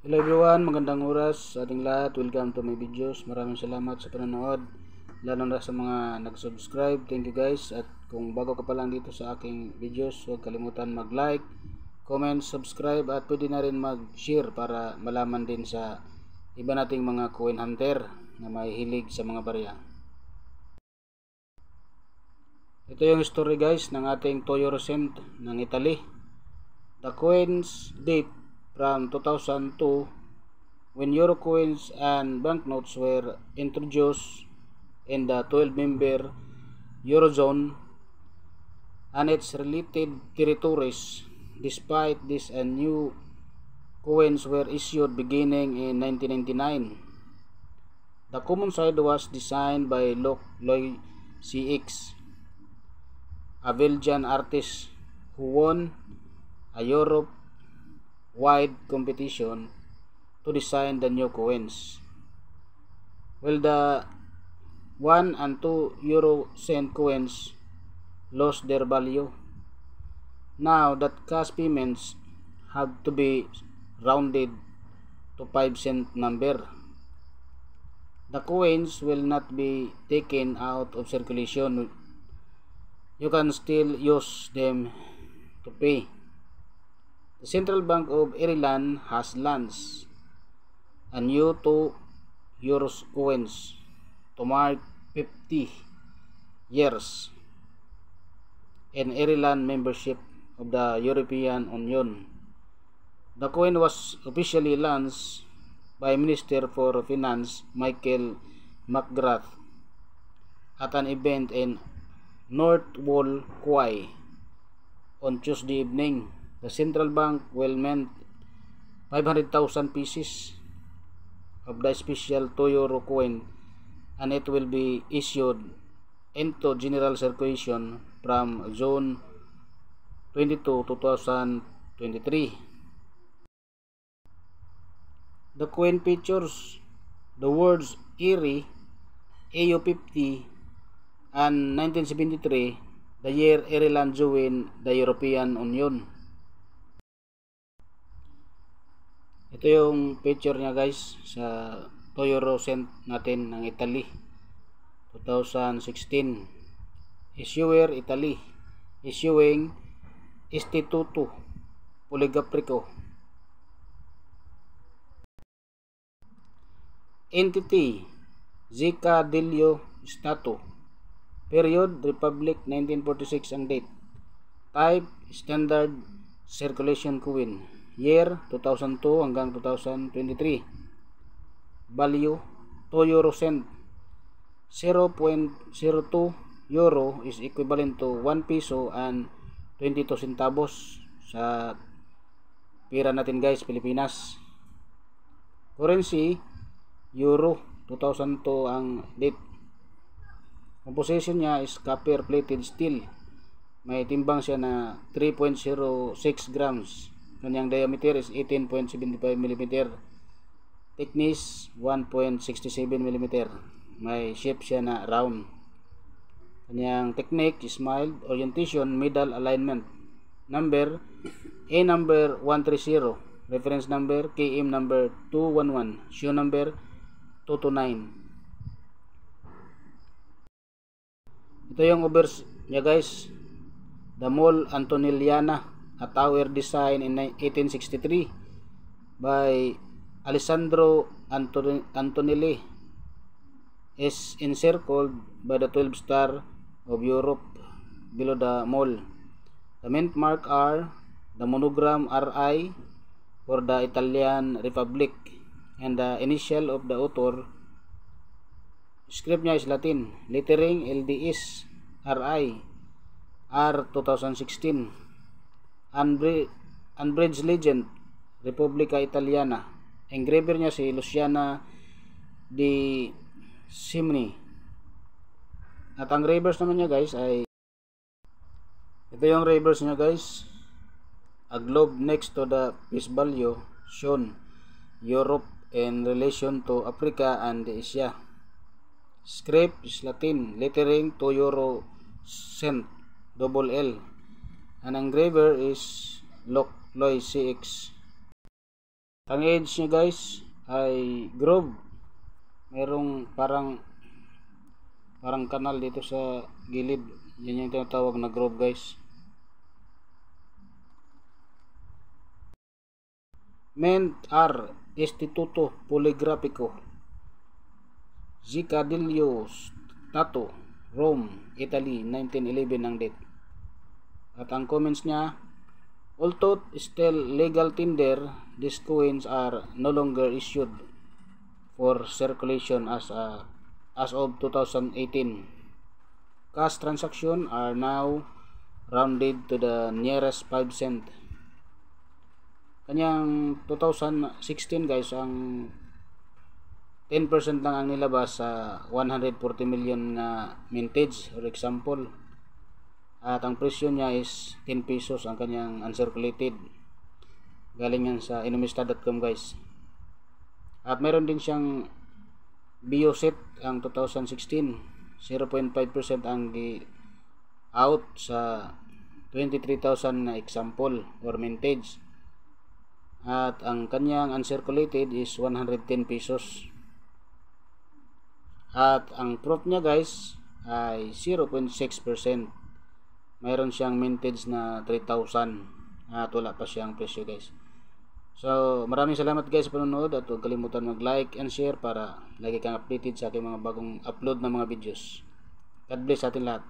Hello everyone, magandang oras sa ating lahat. Welcome to my videos. Maraming salamat sa panonood, lalo na sa mga nag-subscribe. Thank you guys. At kung bago ka pa lang dito sa aking videos, huwag kalimutan mag-like, comment, subscribe at pwede na rin mag-share para malaman din sa iba nating mga coin hunter na may hilig sa mga barya. Ito yung story guys ng ating Toyo Recent ng Italy. The coins date from 2002 when euro coins and banknotes were introduced in the 12-member Eurozone and its related territories. Despite this, new coins were issued beginning in 1999. The common side was designed by Loy CX, a Belgian artist who won a Europe-wide competition to design the new coins. While the 1 and 2 euro cent coins lost their value, now that cash payments have to be rounded to 5 cent number. The coins will not be taken out of circulation. You can still use them to pay. The Central Bank of Ireland has launched a new 2 euro coins to mark 50 years in Ireland membership of the European Union. The coin was officially launched by Minister for Finance Michael McGrath at an event in North Wall, Kauai on Tuesday evening. The central bank will mint 500,000 pieces of the special 2 euro coin and it will be issued into general circulation from June 22, 2023. The coin features the words Erie, AU50, and 1973, the year Ireland joined the European Union. Ito yung picture niya guys sa Toyo Recent natin ng Italy 2016. Issuer Italy, issuing Istituto Poligrafico. Entity Zika dello Stato. Period Republic 1946 ang date. Type Standard Circulation Coin. Year 2002 hanggang 2023. Value 2 euro cent. 0.02 euro is equivalent to 1 peso and 22 centavos sa pera natin guys, Pilipinas. Currency euro, 2002 ang date. Composition niya is copper plated steel. May timbang siya na 3.06 grams. Kanyang diameter is 18.75 mm. Thickness 1.67 mm. May shape siya na round. Kanyang technique is mild orientation, middle alignment. Number A number 130. Reference number KM number 211. Shoe number 229. Ito yung overs niya guys. The Mall Antonelliana, a tower design in 1863 by Alessandro Antonelli, is encircled by the 12 star of Europe below the mall. The mint mark are the monogram RI for the Italian Republic and the initial of the author. Script niya is Latin. Lettering LDS RI R 2016. Unbridged Legend Repubblica Italiana. Engraver niya si Luciana Di Simni. At ang reverse naman niya guys ay ito yung reverse niya guys. A globe next to the face value shown Europe in relation to Africa and Asia. Script is Latin. Lettering 2 euro cent double L. An engraver is Loy CX. Ang edge niya guys ay groove. Merong parang kanal dito sa gilid. Yan yung tinatawag na groove guys. Ment R. Instituto Poligrafico, Zicadillo Stato, Rome, Italy, 1911 ang date. At ang comments niya, although still legal tender, these coins are no longer issued for circulation as of 2018. Cash transactions are now rounded to the nearest 5 cent. Kanyang 2016 guys, ang 10% lang ang nilabas sa 140 million na mintage or example. At ang presyo niya is 10 pesos ang kanyang uncirculated. Galing yan sa inumista.com guys. At meron din siyang bioset ang 2016. 0.5% ang out sa 23,000 na example or mintage. At ang kanyang uncirculated is 110 pesos. At ang proof niya guys ay 0.6%. Mayroon siyang mintage na 3,000 at wala pa siyang presyo guys. So maraming salamat guys sa panonood, at huwag kalimutan mag like and share para lagi kang updated sa aking mga bagong upload na mga videos. God bless sa atin lahat.